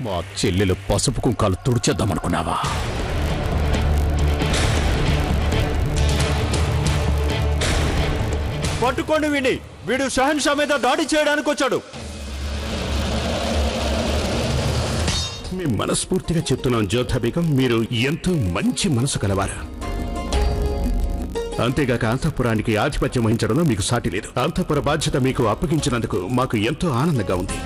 మా చెల్లెలు పసుపు కుంకాలు తుడిచేద్దామనుకున్నావా? పట్టుకోండి విని, వీడు షహన్షా మీద దాడి చేయడానికి వచ్చాడు. మేము మనస్ఫూర్తిగా చెప్తున్నాం జోధా బేగం, మీరు ఎంతో మంచి మనసు కలవారు. అంతేగాక అంతఃపురానికి ఆధిపత్యం వహించడంలో మీకు సాటి లేదు. అంతఃపుర బాధ్యత మీకు అప్పగించినందుకు మాకు ఎంతో ఆనందంగా ఉంది.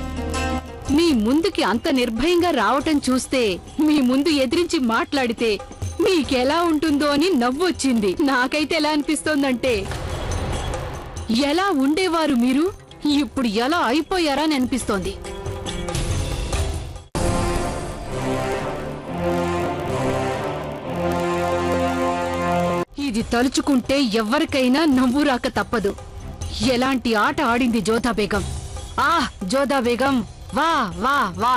మీ ముందుకి అంత నిర్భయంగా రావటం చూస్తే, మీ ముందు ఎదిరించి మాట్లాడితే మీకెలా ఉంటుందో అని నవ్వొచ్చింది. నాకైతే ఎలా అనిపిస్తోందంటే, ఎలా ఉండేవారు మీరు, ఇప్పుడు ఎలా అయిపోయారా అని అనిపిస్తోంది. ఇది తలుచుకుంటే ఎవ్వరికైనా నవ్వు రాక తప్పదు. ఎలాంటి ఆట ఆడింది జోధా బేగం. జోధా బేగం, వా వా వా.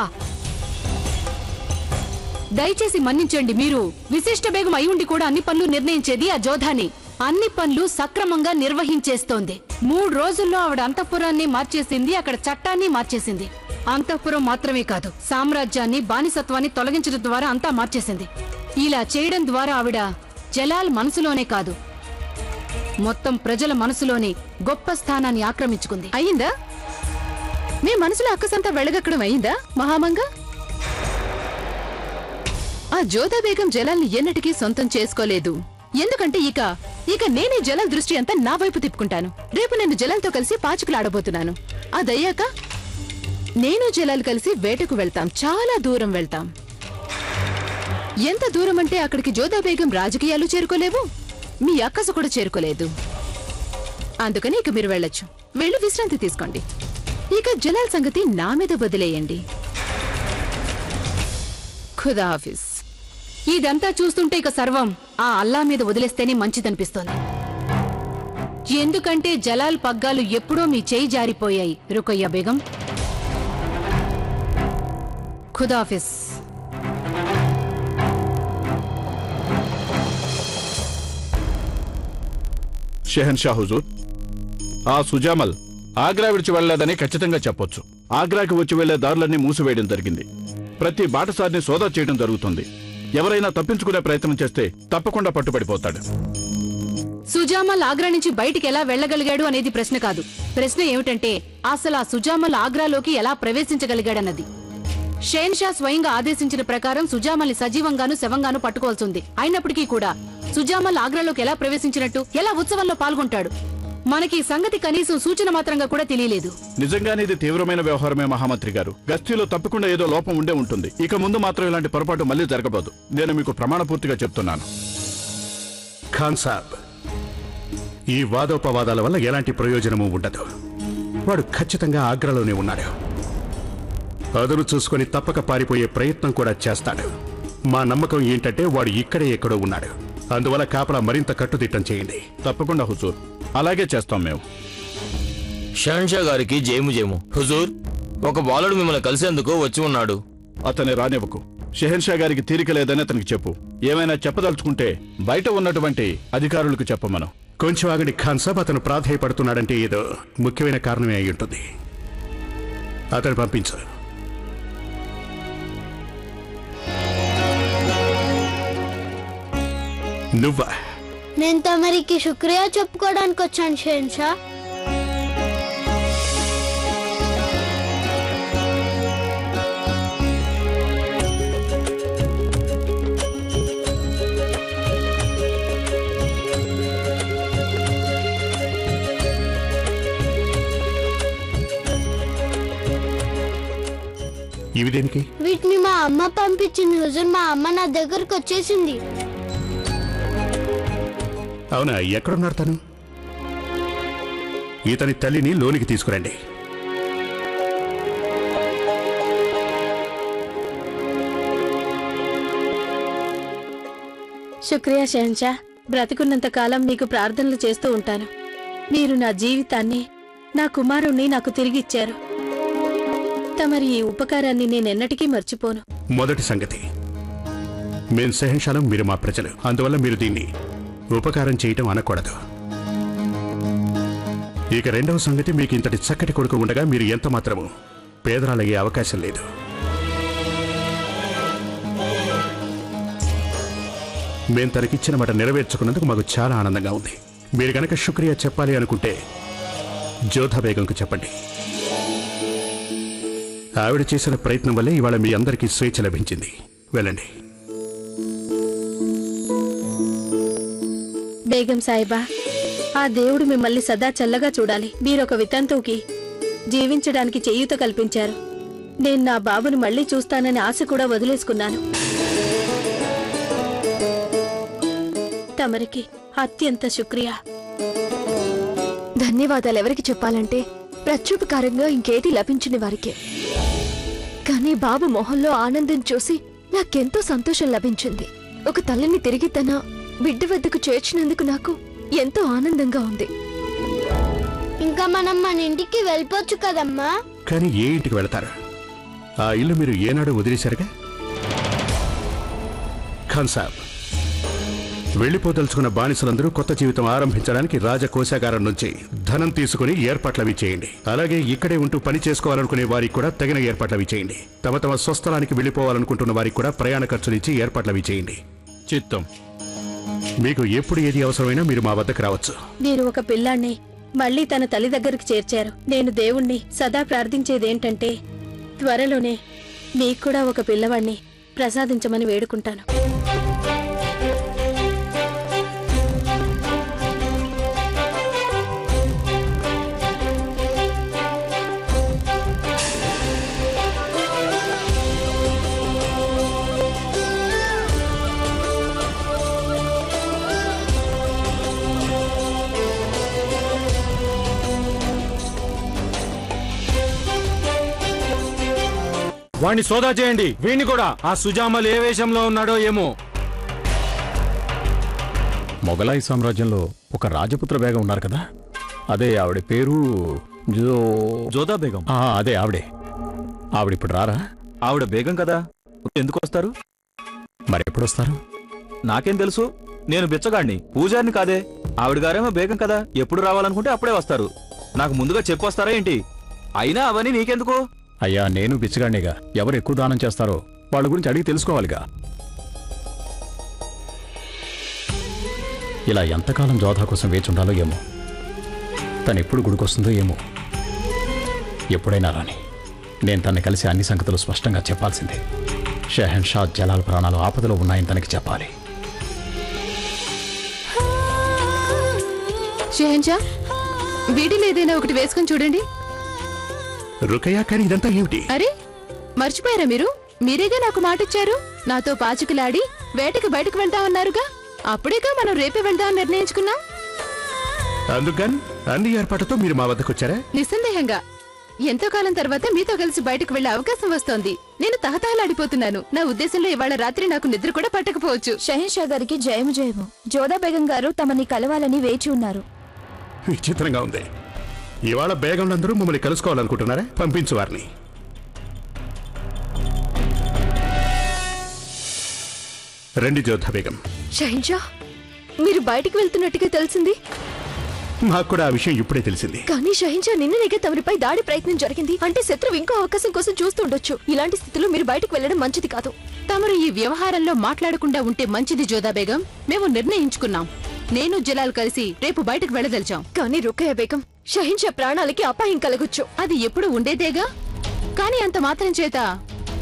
దయచేసి మన్నించండి, మీరు విశిష్ట బేగం అయి ఉండి కూడా అన్ని పనులు నిర్ణయించేది ఆ జోధాని. అన్ని పనులు సక్రమంగా నిర్వహించేస్తోంది. 3 రోజుల్లో ఆవిడ అంతఃపురాన్ని మార్చేసింది, అక్కడ చట్టాన్ని మార్చేసింది. అంతఃపురం మాత్రమే కాదు, సామ్రాజ్యాన్ని, బానిసత్వాన్ని తొలగించడం ద్వారా అంతా మార్చేసింది. ఇలా చేయడం ద్వారా ఆవిడ జలాల్ మనసులోనే కాదు, మొత్తం ప్రజల మనసులోనే గొప్ప స్థానాన్ని ఆక్రమించుకుంది. అయిందా? మీ మనసులో అక్కసంతా వెళ్ళగక్కడం అయిందా మహామంగా? ఆ జోధా బేగం జలాల్ని ఎన్నటికీ సొంతం చేసుకోలేదు. ఎందుకంటే ఇక నేనే జలాల్ దృష్టి అంతా నా వైపు తిప్పుకుంటాను. రేపు నేను జలాల్తో కలిసి పాచికలాడబోతున్నాను. అదయ్యాక నేను జలాల్ కలిసి వేటకు వెళ్తాం, చాలా దూరం వెళ్తాం. ఎంత దూరం అంటే అక్కడికి జోధా బేగం రాజకీయాలు చేరుకోలేవు, మీ అక్కసు కూడా చేరుకోలేదు. అందుకని ఇక మీరు వెళ్ళొచ్చు. వెళ్ళి విశ్రాంతి తీసుకోండి. ఇక జలాల్ సంగతి నా మీద వదిలేయండి. ఖుదాహాఫిజ్. ఇదంతా చూస్తుంటే ఇక సర్వం ఆ అల్లా మీద వదిలేస్తేనే మంచిదనిపిస్తోంది. ఎందుకంటే జలాల్ పగ్గాలు ఎప్పుడో మీ చేయి జారిపోయాయి రుకయ్య బేగం. ఖుదాహాఫిజ్. షెహన్షా హుజూర్, ఆ సుజామల్ ఆగ్రా విడిచి వెళ్లలేదని ఖచ్చితంగా చెప్పొచ్చు. ఆగ్రాకి వచ్చి వెళ్లే దారులన్నీ మూసివేయడం జరిగింది. ప్రతి బాటసారిని సోదా చేయడం జరుగుతుంది. ఎవరైనా తప్పించుకునే ప్రయత్నం చేస్తే తప్పకుండా పట్టుబడిపోతాడు. సుజామల్ ఆగ్రా నుంచి బయటికి ఎలా వెళ్లగలిగాడు అనేది ప్రశ్న కాదు. ప్రశ్న ఏమిటంటే, అసలు ఆ సుజామల్ ఆగ్రాలోకి ఎలా ప్రవేశించగలిగాడన్నది. షెహన్షా స్వయంగా ఆదేశించిన ప్రకారం సుజామల్ని సజీవంగాను శవంగాను పట్టుకోవాల్సింది. అయినప్పటికీ కూడా సుజామల్ ఆగ్రాలోకి ఎలా ప్రవేశించినట్టు, ఎలా ఉత్సవంలో పాల్గొంటాడు, మనకి సంగతి కనీసం సూచన మాత్రంగా కూడా తెలియలేదు. నిజంగానే ఇది తీవ్రమైన వ్యవహారమే మహామంత్రి గారు. గస్తీలో తప్పకుండా ఏదో లోపం ఉండే ఉంటుంది. ఇక ముందు మాత్రం ఇలాంటి పొరపాటు మళ్లీ జరగబోదు. నేను మీకు ప్రమాణపూర్తిగా చెప్తున్నాను. ఖాన్ సాబ్, ఈ వాదోపవాదాల వల్ల ఎలాంటి ప్రయోజనమూ ఉండదు. వాడు ఖచ్చితంగా ఆగ్రాలోనే ఉన్నాడు. అదును చూసుకుని తప్పక పారిపోయే ప్రయత్నం కూడా చేస్తాడు. మా నమ్మకం ఏంటంటే వాడు ఇక్కడే ఎక్కడో ఉన్నాడు. అందువల్ల కాపలా మరింత కట్టుదిట్టం చేయండి. తప్పకుండా హుజూర్, అలాగే చేస్తాం మేము. షహన్షా గారికి జేము. హుజూర్, ఒక బాలుడు మిమ్మల్ని కలిసేందుకు వచ్చి ఉన్నాడు. అతని రానివ్వకు. షెహన్షా గారికి తీరిక లేదని అతనికి చెప్పు. ఏమైనా చెప్పదలుచుకుంటే బయట ఉన్నటువంటి అధికారులకు చెప్పమను. కొంచెం ఆగండి ఖాన్ సాబ్, అతను ప్రాధేయపడుతున్నాడంటే ఏదో ముఖ్యమైన కారణమే అయి ఉంటుంది. అతను పంపించు. నువ్వా? నేను తమరికి శుక్రియా చెప్పుకోవడానికి వచ్చాను షెహన్షా. ఇవి దేనికి? వీటిని మా అమ్మ పంపించింది హుజూర్. మా అమ్మ నా దగ్గరకు వచ్చేసింది. అవునా? ఎక్కడున్నారు తను? ఇతని తల్లిని లోనికి తీసుకురండి. శుక్రియా షెహన్షా. బ్రతికున్నంత కాలం మీకు ప్రార్థనలు చేస్తూ ఉంటాను. మీరు నా జీవితాన్ని, నా కుమారుణ్ణి నాకు తిరిగిచ్చారు. తమరి ఈ ఉపకారాన్ని నేనెన్నటికీ మర్చిపోను. మొదటి సంగతి, మేం షెహన్షాలం, మీరు మా ప్రజలు. అందువల్ల మీరు దీన్ని ఉపకారం చేయటం అనకూడదు. ఇక రెండవ సంగతి, మీకు ఇంతటి చక్కటి కొడుకు ఉండగా మీరు ఎంత మాత్రము పేదరాలయ్యే అవకాశం లేదు. మేం తనకిచ్చిన మాట నెరవేర్చుకున్నందుకు మాకు చాలా ఆనందంగా ఉంది. మీరు గనక శుక్రియా చెప్పాలి అనుకుంటే జోధా బేగంకు చెప్పండి. ఆవిడ చేసిన ప్రయత్నం వల్లే ఇవాళ మీ అందరికీ స్వేచ్ఛ లభించింది. వెళ్ళండి. బేగం సాహిబా, ఆ దేవుడు మిమ్మల్ని సదా చల్లగా చూడాలి. మీరొక వితంతువుకి జీవించడానికి చేయూత కల్పించారు. నేను నా బాబుని మళ్లీ చూస్తానని ఆశ కూడా వదిలేసుకున్నాను. తమరికి అత్యంత శుక్రియా. ధన్యవాదాలు ఎవరికి చెప్పాలంటే ప్రత్యుపకారంగా ఇంకేది లభించని వారికే. కానీ బాబు మొహంలో ఆనందం చూసి నాకెంతో సంతోషం లభించింది. ఒక తల్లిని తిరిగి తన బిడ్డ వద్దకు చేర్చినందుకు నాకు ఎంతో ఆనందంగా ఉంది. ఇంకా మనం మన ఇంటికి వెళ్ళిపోవచ్చు కదమ్మా. కానీ ఏ ఇంటికి వెళతారు? ఆ ఇల్లు మీరు ఏనాడు వదిలేశారుగా. ఖాన్ సాబ్, వెళ్లిపోదలుచుకున్న బానిసలందరూ కొత్త జీవితం ఆరంభించడానికి రాజకోశాగారం నుంచి ధనం తీసుకుని ఏర్పాట్లవి చేయండి. అలాగే ఇక్కడే ఉంటూ పని చేసుకోవాలనుకునే వారికి కూడా తగిన ఏర్పాట్లవి చేయండి. తమ తమ స్వస్థలానికి వెళ్లిపోవాలనుకుంటున్న వారికి కూడా ప్రయాణ ఖర్చులిచ్చి ఏర్పాట్లవి చేయండి. చిత్తం. మీకు ఎప్పుడు ఏది అవసరమైనా మీరు మా వద్దకు రావచ్చు. మీరు ఒక పిల్లాన్ని మళ్లీ తన తల్లి దగ్గరకు చేర్చారు. నేను దేవుణ్ణి సదా ప్రార్థించేదేంటంటే త్వరలోనే మీకు కూడా ఒక పిల్లవాణ్ణి ప్రసాదించమని వేడుకుంటాను. వాణ్ణి సోదా చేయండి. వీణ్ణి కూడా. ఆ సుజామల్ ఏ వేషంలో ఉన్నాడో ఏమో. మొఘలాయి సామ్రాజ్యంలో ఒక రాజపుత్ర బేగం ఉన్నారు కదా, అదే ఆవిడ పేరు జోదా బేగం. అదే ఆవిడే. ఆవిడిప్పుడు రారా? ఆవిడ బేగం కదా, ఎందుకు వస్తారు? మరి ఎప్పుడు వస్తారు? నాకేం తెలుసు, నేను బిచ్చగాడిని, పూజారిని కాదే. ఆవిడ గారేమో బేగం కదా, ఎప్పుడు రావాలనుకుంటే అప్పుడే వస్తారు. నాకు ముందుగా చెప్పొస్తారా ఏంటి? అయినా అవన్నీ నీకెందుకు? అయ్యా, నేను బిచ్చగాడినిగా. ఎవరు ఎక్కువ దానం చేస్తారో వాళ్ళ గురించి అడిగి తెలుసుకోవాలిగా. ఇలా ఎంతకాలం జోధా కోసం వేచి ఉండాలో ఏమో. తను ఎప్పుడు గుడికొస్తుందో ఏమో. ఎప్పుడైనా రాని నేను తనని కలిసి అన్ని సంగతులు స్పష్టంగా చెప్పాల్సిందే. షెహన్ షా జలాల్ ప్రాణాలు ఆపదలో ఉన్నాయని తనకి చెప్పాలి. షెహన్షా, వీడిలో ఏదైనా ఒకటి వేసుకుని చూడండి. రుకయ్య, కానీ ఇదంతా ఏమిటి? అరే, మర్చిపోయారా మీరు? మీరేగా నాకు మాటిచ్చారు. నాతో పాచికలాడి వేటకి బయటకు వెళ్తామన్నారుగా. అప్పుడేగా మనం రేపే వెళ్దామని నిర్ణయించుకున్నాం. అందుకని అన్ని ఏర్పాట్లతో మీరు మా వద్దకు వచ్చారా? నిస్సందేహంగా ఎంతో కాలం తర్వాత మీతో కలిసి బయటకు వెళ్లే అవకాశం వస్తోంది. నేను తహతహలాడిపోతున్నాను. నా ఉద్దేశంలో ఇవాళ రాత్రి నాకు నిద్ర కూడా పట్టకపోవచ్చు. షహన్షా గారికి జయము జయము. జోదా బేగం గారు తమని కలవాలని వేచి ఉన్నారు. విచిత్రంగా ఉంది. ఇవాళ బేగంలందరూ మమ్మల్ని కలుసుకోవాలనుకుంటున్నారా? పంపించు వారిని. రండి జోధా బేగం. షహన్షా, మీరు బయటికి వెళ్తున్నట్టుగా తెలిసింది. మాకు కూడా ఆ విషయం ఇప్పుడే తెలిసింది. కానీ షహన్షా, నిన్ననే తమరిపై దాడి ప్రయత్నం జరిగింది. అంటే శత్రువు ఇంకో అవకాశం కోసం చూస్తుండొచ్చు. ఇలాంటి స్థితిలో మీరు బయటకు వెళ్లడం మంచిది కాదు. తమరు ఈ వ్యవహారంలో మాట్లాడకుండా ఉంటే మంచిది జోదా బేగం. మేము నిర్ణయించుకున్నాం. నేను జలాల్ కలిసి రేపు బయటకు వెళ్లదలిచాం. కానీ రుకయ్య బేగం, షహన్షా ప్రాణాలకి అపాయం కలగొచ్చు. అది ఎప్పుడు ఉండేదేగా. కానీ అంత మాత్రం చేత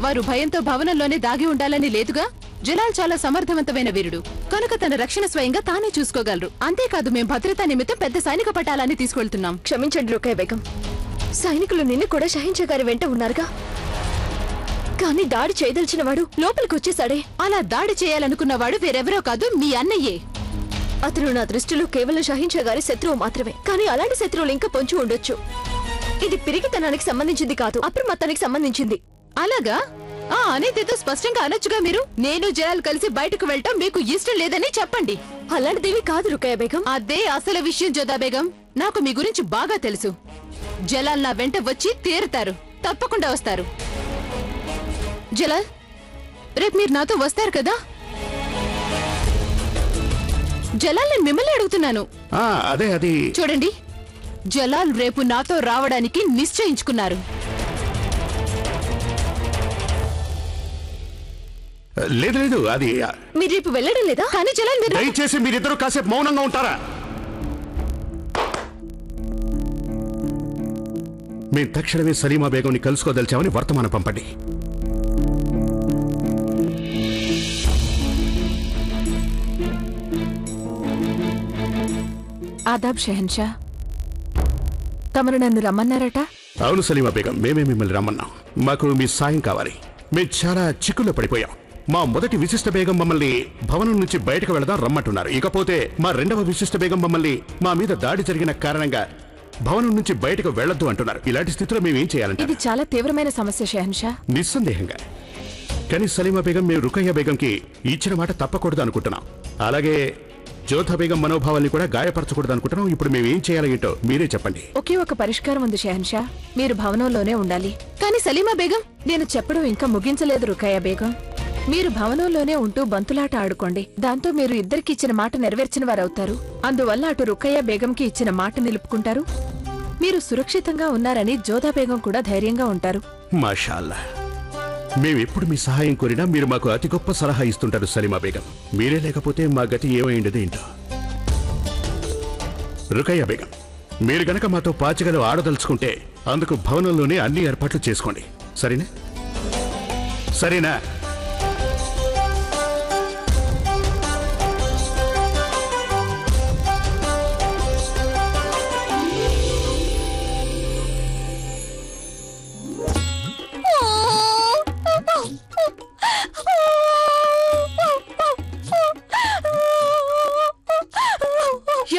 వారు భయంతో భవనంలోనే దాగి ఉండాలని లేదుగా. జలాల్ చాలా సమర్థవంతమైన వీరుడు కనుక తన రక్షణ స్వయంగా తానే చూసుకోగలరు. అంతేకాదు, మేం భద్రతా నిమిత్తం పెద్ద సైనిక పటాలాన్ని తీసుకువెళ్తున్నాం. క్షమించండి రుకయ్య బేగం, సైనికులు నిన్ను కూడా షహన్షా గారి వెంట ఉన్నారుగా. కానీ దాడి చేయదలిచిన వాడు లోపలికి వచ్చేసాడే. అలా దాడి చేయాలనుకున్నవాడు వేరెవరో కాదు, మీ అన్నయ్యే. అతను నా దృష్టిలో కేవలం షహన్షా గారి శత్రువు మాత్రమే. కానీ అలాంటి శత్రువులు ఇంకా పొంచి ఉండొచ్చు. ఇది పిరికితనానికి సంబంధించింది కాదు, అప్రమత్తానికి సంబంధించింది. అలాగా? అనేదేదో స్పష్టంగా అనొచ్చుగా మీరు. నేను జలాల్ కలిసి బయటకు వెళ్ళటం మీకు ఇష్టం లేదని చెప్పండి. అలాంటిదేవి కాదు రుకయ్య బేగం. అదే అసలు విషయం జోదా బేగం. నాకు మీ గురించి బాగా తెలుసు. జలాల్ నా వెంట వచ్చి తీరుతారు. తప్పకుండా వస్తారు. జలాల్, రేపు మీరు నాతో వస్తారు కదా? జలాల్, నేను మిమ్మల్ని అడుగుతున్నాను. అదే అది. చూడండి, జలాల్ రేపు నాతో రావడానికి నిశ్చయించుకున్నారు. లేదు లేదు, అది మీరు రేపు వెళ్ళడం లేదా? కానీ జలాల్ మీరు దయచేసి మీరిద్దరూ కాసేపు మౌనంగా ఉంటారా? మేము తక్షణమే సలీమా బేగంని కలుసుకోదలిచామని వర్తమానం పంపండి. ఆదాబ్ షెహన్షా, తమరు నన్ను రమ్మన్నారట? అవును సలీమా బేగం, మేమే మిమ్మల్ని రమ్మన్నాం. మాకు మీ సాయం కావాలి. మేము చాలా చిక్కుల్లో పడిపోయాం. మా మొదటి విశిష్ట బేగం మమ్మల్ని భవనం నుంచి బయటకు వెళదాం రమ్మంటున్నారు. ఇకపోతే మా రెండవ విశిష్ట బేగం మమ్మల్ని మా మీద దాడి జరిగిన కారణంగా భవనం నుంచి బయటకు వెళ్లొద్దు అంటున్నారు. ఇలాంటి స్థితిలో మేమేం చేయాలంటే? ఇది చాలా తీవ్రమైన సమస్య షెహన్షా. నిస్సందేహంగా. కానీ సలీమా బేగం మేము రుకయ్య బేగంకి ఇచ్చిన మాట తప్పకూడదు అనుకుంటున్నాం. అలాగే జోధా బేగం మనోభావాల్ని కూడా గాయపరచకూడదు అనుకుంటున్నాం. ఇప్పుడు మేమేం చేయాలి ఏంటో మీరే చెప్పండి. ఒకే ఒక పరిష్కారం ఉంది షెహన్షా, మీరు భవనంలోనే ఉండాలి. కానీ సలీమా బేగం, నేను చెప్పడం ఇంకా ముగించలేదు రుకయ్య బేగం. మీరు భవనంలోనే ఉంటూ బంతులాట ఆడుకోండి. దాంతో మీరు ఇద్దరికి ఇచ్చిన మాట నెరవేర్చిన వారవుతారు. అందువల్ల అటు రుకయ్య బేగంకి ఇచ్చిన మాట నిలుపుకుంటారు. మీరు సురక్షితంగా ఉన్నారని జోధా బేగం కూడా ధైర్యంగా ఉంటారు. మాషాల్లా. మేమెప్పుడు మీ సహాయం కోరినా మీరు మాకు అతి గొప్ప సలహా ఇస్తుంటారు సలీమా బేగం. మీరే లేకపోతే మా గతి ఏమైండదు ఏంటో. రుకయ్య బేగం, మీరు గనక మాతో పాచికలు ఆడదలుచుకుంటే అందుకు భవనంలోనే అన్ని ఏర్పాట్లు చేసుకోండి. సరేనా? సరేనా?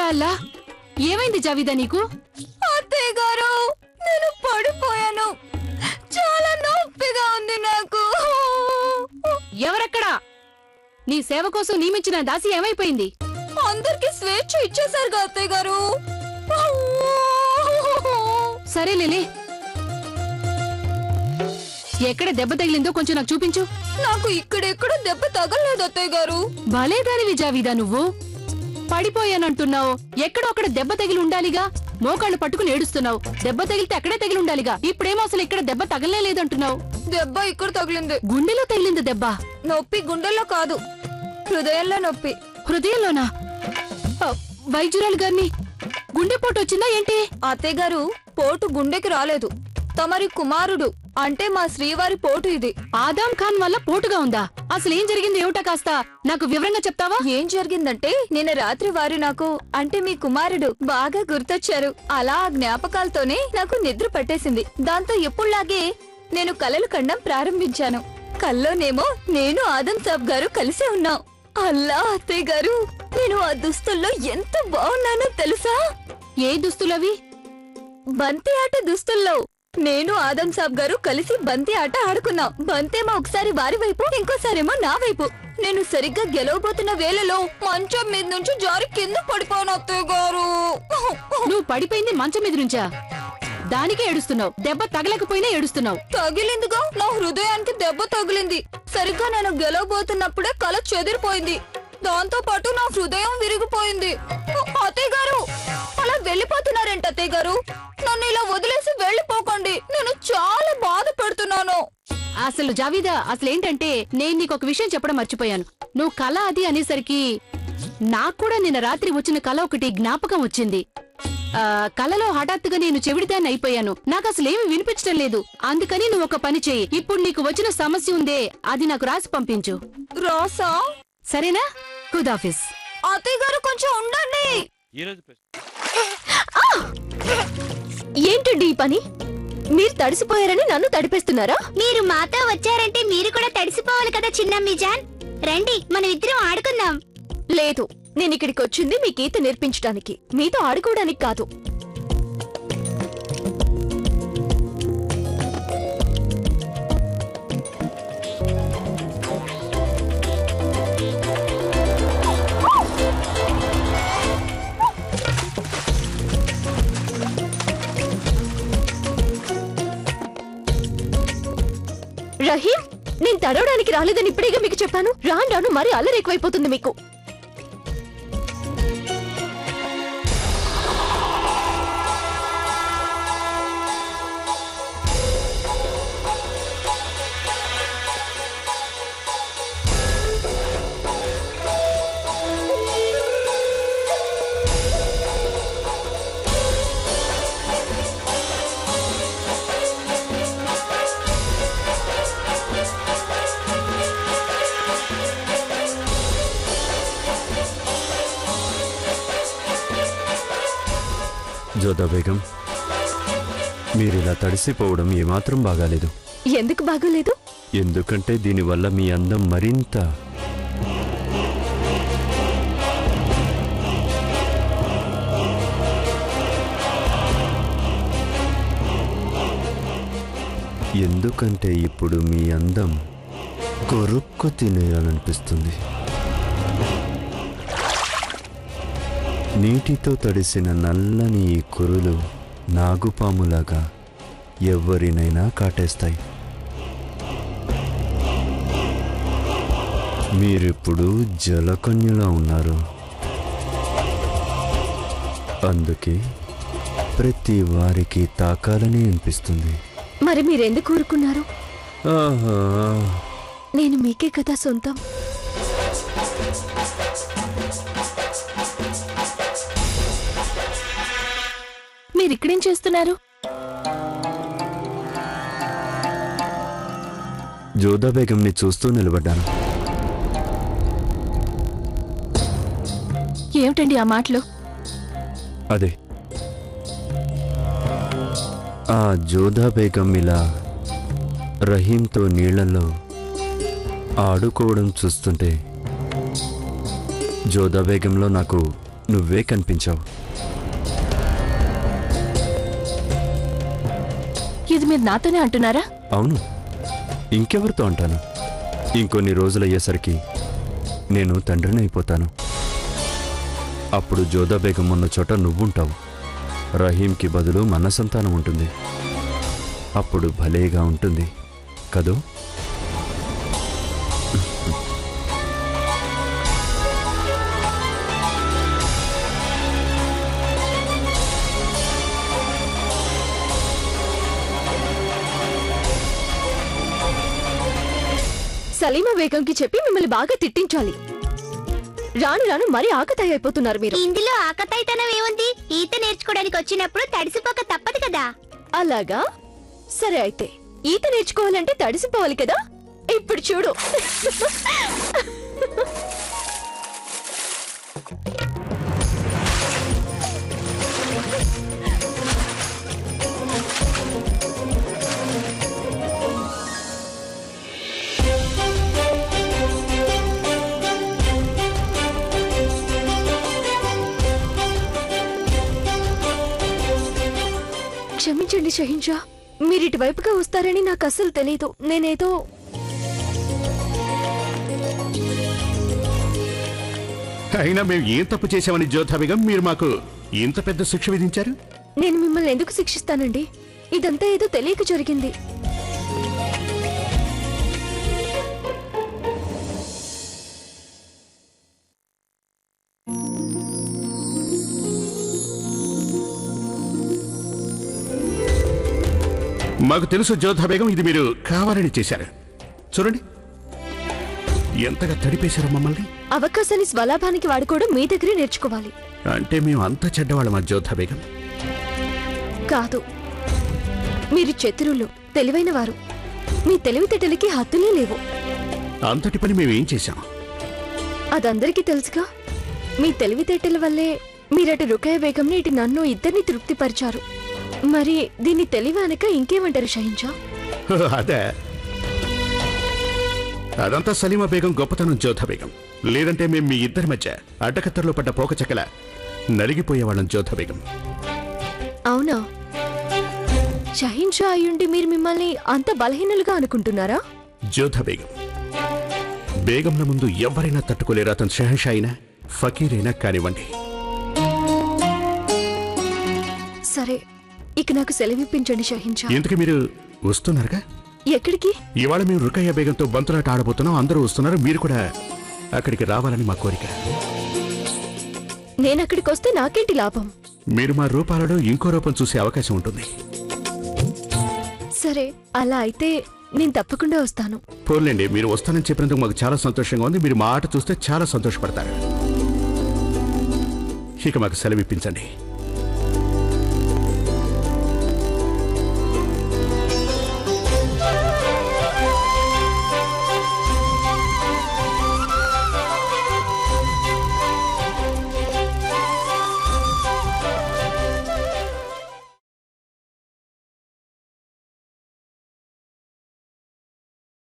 అల్లా, ఏమైంది జావిదా నీకు? అత్తయ్య గారు, నేను పడిపోయాను. చాలా నొప్పిగా ఉంది నాకు. ఎవరక్కడా? నీ సేవ కోసం నియమించిన దాసి ఏమైపోయింది? అందరికి స్వేచ్ఛ ఇచ్చేశారు అత్తయ్య గారు. సరేలే, ఎక్కడ దెబ్బ తగిలిందో కొంచెం నాకు చూపించు. నాకు ఇక్కడెక్కడ దెబ్బ తగలేదు అత్తయ్య గారు. భలేదానివి జావిదా నువ్వు. పడిపోయానంటున్నావు, ఎక్కడో అక్కడ దెబ్బ తగిలి ఉండాలిగా. మోకాళ్ళు పట్టుకుని ఏడుస్తున్నావు. దెబ్బ తగిలితే అక్కడే తగిలి ఉండాలిగా. ఇప్పుడేమో అసలు ఇక్కడ దెబ్బ తగలేదంటున్నావు. దెబ్బ ఇక్కడ తగిలింది. గుండెలో తగిలింది దెబ్బ. నొప్పి గుండెల్లో కాదు, హృదయంలో నొప్పి. హృదయంలోనా? వైద్యురాలు గారిని గుండెపోటు వచ్చిందా ఏంటి? అత్తయ్య గారు, పోటు గుండెకి రాలేదు. తమరి కుమారుడు అంటే మా శ్రీవారి పోటు ఇది. ఆదాం ఖాన్ వల్ల పోటుగా ఉందా? అసలు ఏం జరిగింది ఏమిటా కాస్త నాకు వివరంగా చెప్తావా? ఏం జరిగిందంటే, నిన్న రాత్రి వారు నాకు అంటే మీ కుమారుడు బాగా గుర్తొచ్చారు. అలా ఆ జ్ఞాపకాలతోనే నాకు నిద్ర పట్టేసింది. దాంతో ఎప్పుడులాగే నేను కలలు కండం ప్రారంభించాను. కల్లోనేమో నేను ఆదం సాబ్ గారు కలిసే ఉన్నాం. అల్లా అత్తయ్య గారు, నేను ఆ దుస్తుల్లో ఎంత బాగున్నానో తెలుసా? ఏ దుస్తులవి? బంతి ఆట దుస్తుల్లో నేను ఆదం సాబ్ గారు కలిసి బంతి ఆట ఆడుకున్నాం. బంతేమో ఒకసారి వారి వైపు, ఇంకోసారేమో నా వైపు. నేను సరిగ్గా గెలవబోతున్న వేళలో మంచం మీద నుంచి జారి కింద పడిపోను అత్తయ్య గారు. నువ్వు పడిపోయింది మంచం మీద నుంచా? దానికే ఏడుస్తున్నావు. దెబ్బ తగలకపోయినా ఏడుస్తున్నావు. తగిలిందిగా, నా హృదయానికి దెబ్బ తగిలింది. సరిగ్గా నేను గెలవబోతున్నప్పుడే కల చెదిరిపోయింది. దాంతో పాటు నా హృదయం విరిగిపోయింది. అత్తయ్య గారు, అలా వెళ్ళిపోతున్నారేంటి అత్తయ్య గారు? నన్ను ఇలా వదిలేసి వెళ్ళిపోకండి. నేను చాలా బాధపడుతున్నాను. అసలు జావిదా, అసలేంటంటే నేను నీకు ఒక విషయం చెప్పడం మర్చిపోయాను. నువ్వు కళ అది అనేసరికి నాకు కూడా నిన్న రాత్రి వచ్చిన కళ ఒకటి జ్ఞాపకం వచ్చింది. కళలో హఠాత్తుగా నేను చెవిడిదాన్ని అయిపోయాను. నాకు అసలేమి వినిపించడం లేదు. అందుకని నువ్వు ఒక పని చెయ్యి. ఇప్పుడు నీకు వచ్చిన సమస్య ఉందే, అది నాకు రాసి పంపించు. రాసా? సరేనా? ఖుదాఫిజ్. అత్తయ్య గారు, కొంచెం ఉండండి. ఏంటండి ఈ పని? మీరు తడిసిపోయారని నన్ను తడిపేస్తున్నారా? మీరు మాతో వచ్చారంటే మీరు కూడా తడిసిపోవాలి కదా చిన్నమ్మి జాన్. రండి, మనం ఇద్దరం ఆడుకుందాం. లేదు, నేను ఇక్కడికి వచ్చింది మీకు ఈత నేర్పించడానికి, మీతో ఆడుకోవడానికి కాదు. రహీం, నేను తడవడానికి రాలేదని ఇప్పుడేగా మీకు చెప్పాను. రాను రాను మరీ అల్లరి ఎక్కువైపోతుంది మీకు. జోదా బేగం, మీరిలా తడిసిపోవడం ఏమాత్రం బాగాలేదు. ఎందుకు బాగోలేదు? ఎందుకంటే దీనివల్ల మీ అందం మరింత ఎందుకంటే ఇప్పుడు మీ అందం కొరుక్కు తినేయాలనిపిస్తుంది. నీటితో తడిసిన నల్లని ఈ కురులు నాగుపాములాగా ఎవరినైనా కాటేస్తాయి. మీరిప్పుడు జలకన్యలా ఉన్నారు. అందుకే ప్రతి వారికి తాకాలని అనిపిస్తుంది. మరి మీరెందుకు ఊరుకున్నారు? ఆహా, నేను మీకే కదా సొంతం. మీరిక్కడేం చేస్తున్నారు? జోదా బేగంని చూస్తూ నిలబడ్డాను. ఏమిటండి ఆ మాటలు? అదే, ఆ జోదా బేగం ఇలా రహీంతో నీళ్లలో ఆడుకోవడం చూస్తుంటే జోదా బేగంలో నాకు నువ్వే కనిపించావు. ఇది మీరు నాతోనే అంటున్నారా? అవును, ఇంకెవరితో అంటాను? ఇంకొన్ని రోజులయ్యేసరికి నేను తండ్రిని అయిపోతాను. అప్పుడు జోదా బేగం ఉన్న చోట నువ్వుంటావు. రహీంకి బదులు మన సంతానం ఉంటుంది. అప్పుడు భలేగా ఉంటుంది కదూ? సలీమా బేగంకి చెప్పి మిమ్మల్ని బాగా తిట్టించాలి. రాను రాను మరీ ఆకతాయి అయిపోతున్నారు మీరు. ఇందులో ఆకతాయితనం ఏముంది? ఈత నేర్చుకోవడానికి వచ్చినప్పుడు తడిసిపోక తప్పదు కదా. అలాగా? సరే అయితే ఈత నేర్చుకోవాలంటే తడిసిపోవాలి కదా. ఇప్పుడు చూడు. క్షమించండి షహీన్షా, మీరిటువైపుగా వస్తారని నాకు అస్సలు తెలీదు. నేనేదో అయినా మేము ఏం తప్పు చేశామని జోధా బేగం మీరు మాకు ఇంత పెద్ద శిక్ష విధించారు? నేను మిమ్మల్ని ఎందుకు శిక్షిస్తానండి? ఇదంతా ఏదో తెలియక జరిగింది. మాకు తెలుసు జోధా బేగం, ఇది మీరు కావాలని చేశారు. చూడండి ఎంతగా తడిపేశారు మమ్మల్ని. అవకాశాన్ని స్వలాభానికి వాడుకోవడం మీ దగ్గరే నేర్చుకోవాలి. అంటే మేము అంత చెడ్డవాళ్ళమా జోధా బేగం? కాదు, మీరు చతురులు, తెలివైన వారు. మీ తెలివితేటలకి హద్దులే లేవు. అంతటి పని మేమేం చేశాం? అదందరికీ తెలుసుగా. మీ తెలివితేటల వల్లే మీరటు రుకయ్య బేగంని, ఇటు నన్ను ఇద్దరిని తృప్తిపరిచారు. మరి దీన్ని తెలివి అనక ఇంకేమంటారు షహీన్షా? అదే, అదంతా సలీమా బేగం గొప్పతనం జోధా బేగం. లేదంటే మేము మీ ఇద్దరి మధ్య అడ్డకత్తర్లో పడ్డ పోకచక్కల నలిగిపోయేవాళ్ళం జోధా బేగం. అవునా? షహీన్షా అయ్యుండి మీరు మిమ్మల్ని అంత బలహీనులుగా అనుకుంటున్నారా? జోధా బేగం, బేగంల ముందు ఎవరైనా తట్టుకోలేరు. అతను షహన్షా అయినా ఫకీరైనా కానివ్వండి. సరే, ఇక నాకు సెలవిప్పించండి షహీన్షా. ఎందుకు మీరు వస్తున్నారుగా? ఎక్కడికి? ఇవాళ మేము రుకయ్య బేగంతో బంతులాట ఆడబోతున్నాం. అందరూ వస్తున్నారు, మీరు కూడా అక్కడికి రావాలని మా కోరిక. నేనక్కడికి వస్తే నాకేంటి లాభం? మీరు మా రూపాలలో ఇంకో రూపం చూసే అవకాశం ఉంటుంది. సరే, అలా అయితే నేను తప్పకుండా వస్తాను. పోర్లేండి, మీరు వస్తానని చెప్పినందుకు మాకు చాలా సంతోషంగా ఉంది. మీరు మా ఆట చూస్తే చాలా సంతోషపడతారు. ఇక మాకు సెలవిప్పించండి.